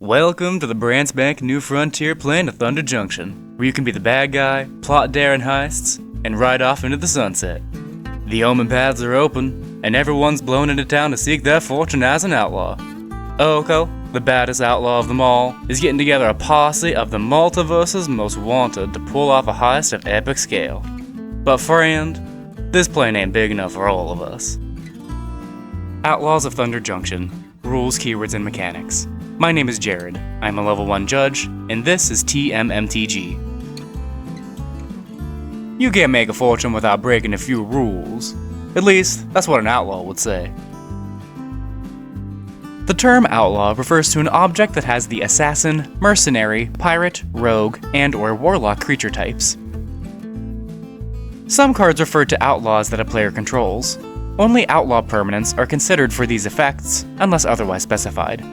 Welcome to the brand spanking new frontier plane of Thunder Junction, where you can be the bad guy, plot daring heists, and ride off into the sunset. The omen paths are open, and everyone's blown into town to seek their fortune as an outlaw. Oko, the baddest outlaw of them all, is getting together a posse of the multiverse's most wanted to pull off a heist of epic scale. But friend, this plane ain't big enough for all of us. Outlaws of Thunder Junction. Rules, keywords, and mechanics. My name is Jared, I'm a level 1 judge, and this is MTG. You can't make a fortune without breaking a few rules. At least, that's what an outlaw would say. The term outlaw refers to an object that has the assassin, mercenary, pirate, rogue, and/or warlock creature types. Some cards refer to outlaws that a player controls. Only outlaw permanents are considered for these effects, unless otherwise specified.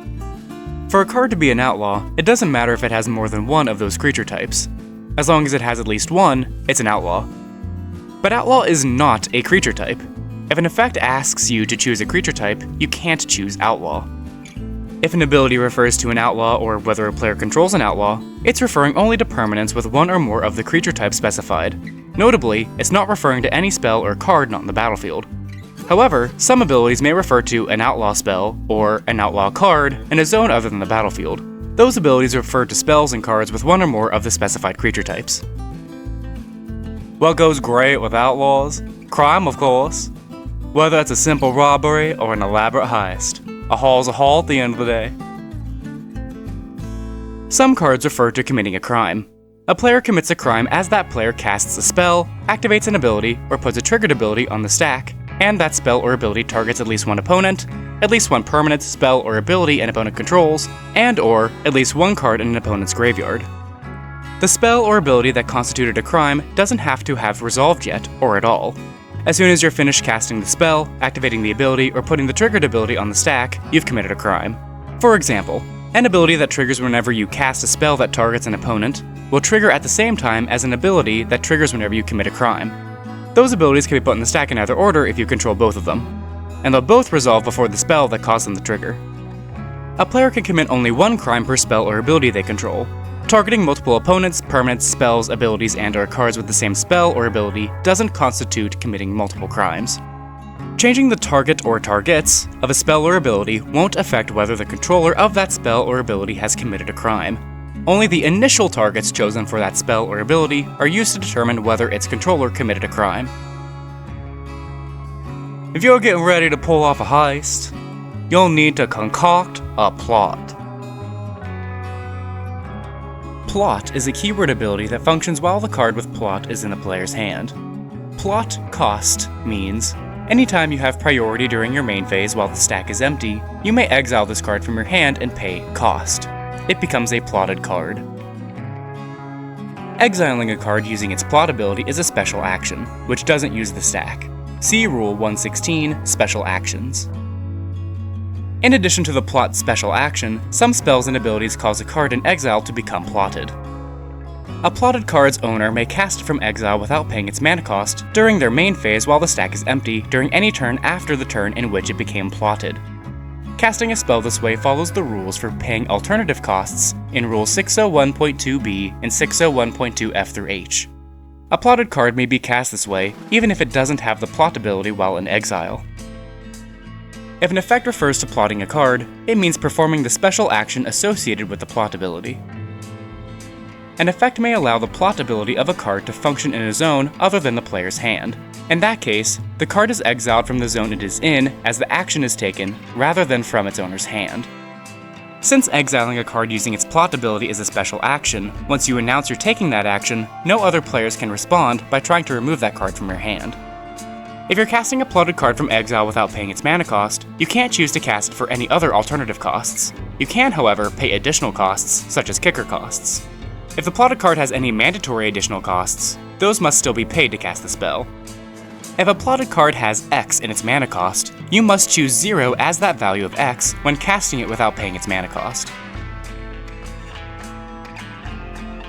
For a card to be an outlaw, it doesn't matter if it has more than one of those creature types. As long as it has at least one, it's an outlaw. But outlaw is not a creature type. If an effect asks you to choose a creature type, you can't choose outlaw. If an ability refers to an outlaw or whether a player controls an outlaw, it's referring only to permanents with one or more of the creature types specified. Notably, it's not referring to any spell or card not in the battlefield. However, some abilities may refer to an outlaw spell, or an outlaw card, in a zone other than the battlefield. Those abilities refer to spells and cards with one or more of the specified creature types. What goes great with outlaws? Crime, of course. Whether it's a simple robbery or an elaborate heist, a haul's a haul at the end of the day. Some cards refer to committing a crime. A player commits a crime as that player casts a spell, activates an ability, or puts a triggered ability on the stack, and that spell or ability targets at least one opponent, at least one permanent, spell, or ability an opponent controls, and/or at least one card in an opponent's graveyard. The spell or ability that constituted a crime doesn't have to have resolved yet, or at all. As soon as you're finished casting the spell, activating the ability, or putting the triggered ability on the stack, you've committed a crime. For example, an ability that triggers whenever you cast a spell that targets an opponent will trigger at the same time as an ability that triggers whenever you commit a crime. Those abilities can be put in the stack in either order if you control both of them, and they'll both resolve before the spell that caused them to trigger. A player can commit only one crime per spell or ability they control. Targeting multiple opponents, permanents, spells, abilities, and/or cards with the same spell or ability doesn't constitute committing multiple crimes. Changing the target or targets of a spell or ability won't affect whether the controller of that spell or ability has committed a crime. Only the initial targets chosen for that spell or ability are used to determine whether its controller committed a crime. If you're getting ready to pull off a heist, you'll need to concoct a plot. Plot is a keyword ability that functions while the card with plot is in the player's hand. Plot cost means anytime you have priority during your main phase while the stack is empty, you may exile this card from your hand and pay cost. It becomes a plotted card. Exiling a card using its plot ability is a special action, which doesn't use the stack. See Rule 116, Special Actions. In addition to the plot special action, some spells and abilities cause a card in exile to become plotted. A plotted card's owner may cast it from exile without paying its mana cost during their main phase while the stack is empty during any turn after the turn in which it became plotted. Casting a spell this way follows the rules for paying alternative costs in Rule 601.2b and 601.2f through h. A plotted card may be cast this way even if it doesn't have the plot ability while in exile. If an effect refers to plotting a card, it means performing the special action associated with the plot ability. An effect may allow the plot ability of a card to function in a zone other than the player's hand. In that case, the card is exiled from the zone it is in as the action is taken, rather than from its owner's hand. Since exiling a card using its plot ability is a special action, once you announce you're taking that action, no other players can respond by trying to remove that card from your hand. If you're casting a plotted card from exile without paying its mana cost, you can't choose to cast it for any other alternative costs. You can, however, pay additional costs, such as kicker costs. If the plotted card has any mandatory additional costs, those must still be paid to cast the spell. If a plotted card has X in its mana cost, you must choose 0 as that value of X when casting it without paying its mana cost.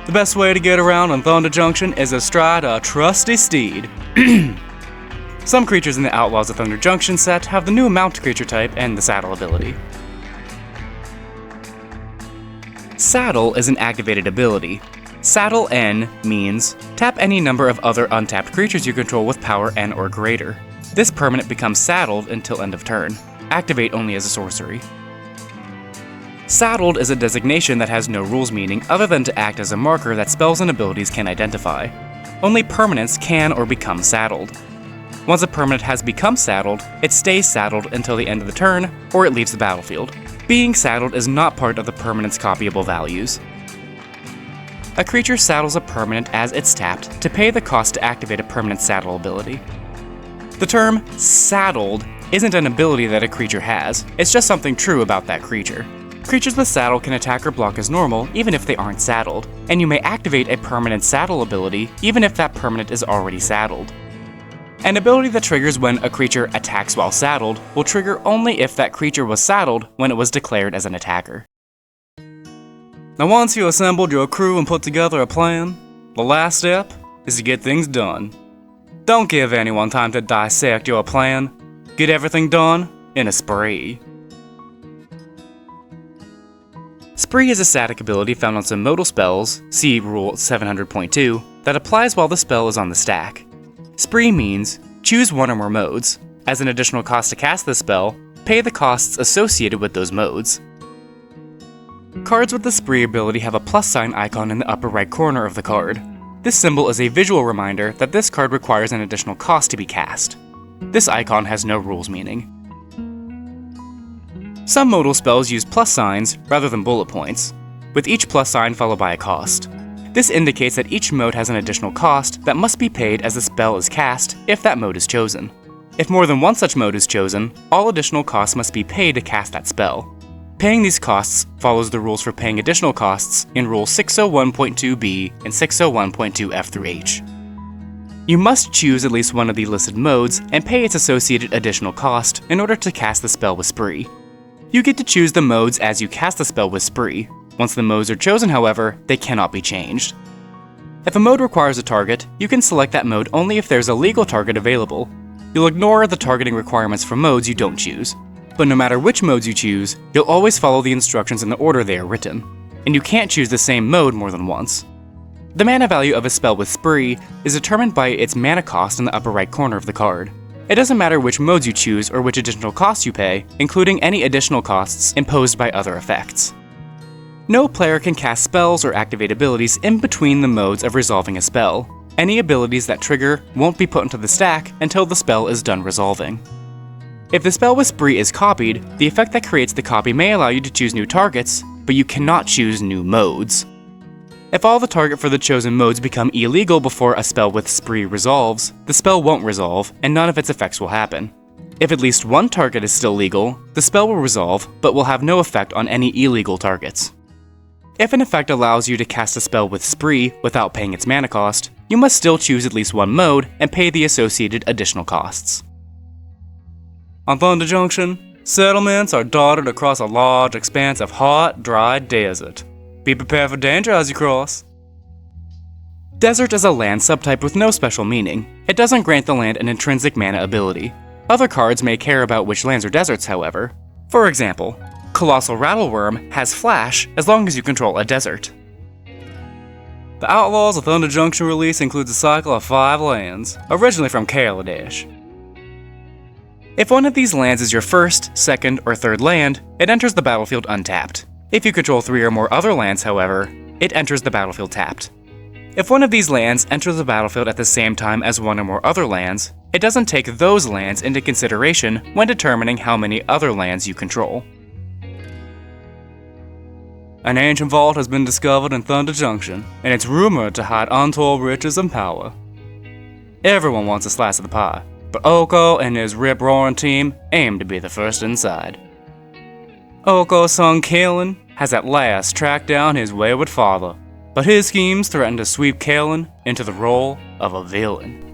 The best way to get around on Thunder Junction is astride a trusty steed. Some creatures in the Outlaws of Thunder Junction set have the new mount creature type and the saddle ability. Saddle is an activated ability. Saddle N means tap any number of other untapped creatures you control with power N or greater. This permanent becomes saddled until end of turn. Activate only as a sorcery. Saddled is a designation that has no rules meaning other than to act as a marker that spells and abilities can identify. Only permanents can or become saddled. Once a permanent has become saddled, it stays saddled until the end of the turn, or it leaves the battlefield. Being saddled is not part of the permanent's copyable values. A creature saddles a permanent as it's tapped to pay the cost to activate a permanent saddle ability. The term saddled isn't an ability that a creature has, it's just something true about that creature. Creatures with saddle can attack or block as normal even if they aren't saddled, and you may activate a permanent saddle ability even if that permanent is already saddled. An ability that triggers when a creature attacks while saddled will trigger only if that creature was saddled when it was declared as an attacker. Now once you assembled your crew and put together a plan, the last step is to get things done. Don't give anyone time to dissect your plan. Get everything done in a spree. Spree is a static ability found on some modal spells, see Rule 700.2, that applies while the spell is on the stack. Spree means choose one or more modes. As an additional cost to cast this spell, pay the costs associated with those modes. Cards with the Spree ability have a plus sign icon in the upper right corner of the card. This symbol is a visual reminder that this card requires an additional cost to be cast. This icon has no rules meaning. Some modal spells use plus signs rather than bullet points, with each plus sign followed by a cost. This indicates that each mode has an additional cost that must be paid as the spell is cast if that mode is chosen. If more than one such mode is chosen, all additional costs must be paid to cast that spell. Paying these costs follows the rules for paying additional costs in Rule 601.2b and 601.2f through h. You must choose at least one of the listed modes and pay its associated additional cost in order to cast the spell with Spree. You get to choose the modes as you cast the spell with Spree. Once the modes are chosen, however, they cannot be changed. If a mode requires a target, you can select that mode only if there's a legal target available. You'll ignore the targeting requirements for modes you don't choose. But no matter which modes you choose, you'll always follow the instructions in the order they are written, and you can't choose the same mode more than once. The mana value of a spell with Spree is determined by its mana cost in the upper right corner of the card. It doesn't matter which modes you choose or which additional costs you pay, including any additional costs imposed by other effects. No player can cast spells or activate abilities in between the modes of resolving a spell. Any abilities that trigger won't be put into the stack until the spell is done resolving. If the spell with Spree is copied, the effect that creates the copy may allow you to choose new targets, but you cannot choose new modes. If all the target for the chosen modes become illegal before a spell with Spree resolves, the spell won't resolve, and none of its effects will happen. If at least one target is still legal, the spell will resolve, but will have no effect on any illegal targets. If an effect allows you to cast a spell with Spree without paying its mana cost, you must still choose at least one mode and pay the associated additional costs. On Thunder Junction, settlements are dotted across a large expanse of hot, dry desert. Be prepared for danger as you cross. Desert is a land subtype with no special meaning. It doesn't grant the land an intrinsic mana ability. Other cards may care about which lands are deserts, however. For example, Colossal Rattleworm has Flash as long as you control a desert. The Outlaws of Thunder Junction release includes a cycle of 5 lands, originally from Kaladesh. If one of these lands is your first, second, or third land, it enters the battlefield untapped. If you control 3 or more other lands, however, it enters the battlefield tapped. If one of these lands enters the battlefield at the same time as one or more other lands, it doesn't take those lands into consideration when determining how many other lands you control. An ancient vault has been discovered in Thunder Junction, and it's rumored to hide untold riches and power. Everyone wants a slice of the pie, but Oko and his rip-roaring team aim to be the first inside. Oko's son Kalen has at last tracked down his wayward father, but his schemes threaten to sweep Kalen into the role of a villain.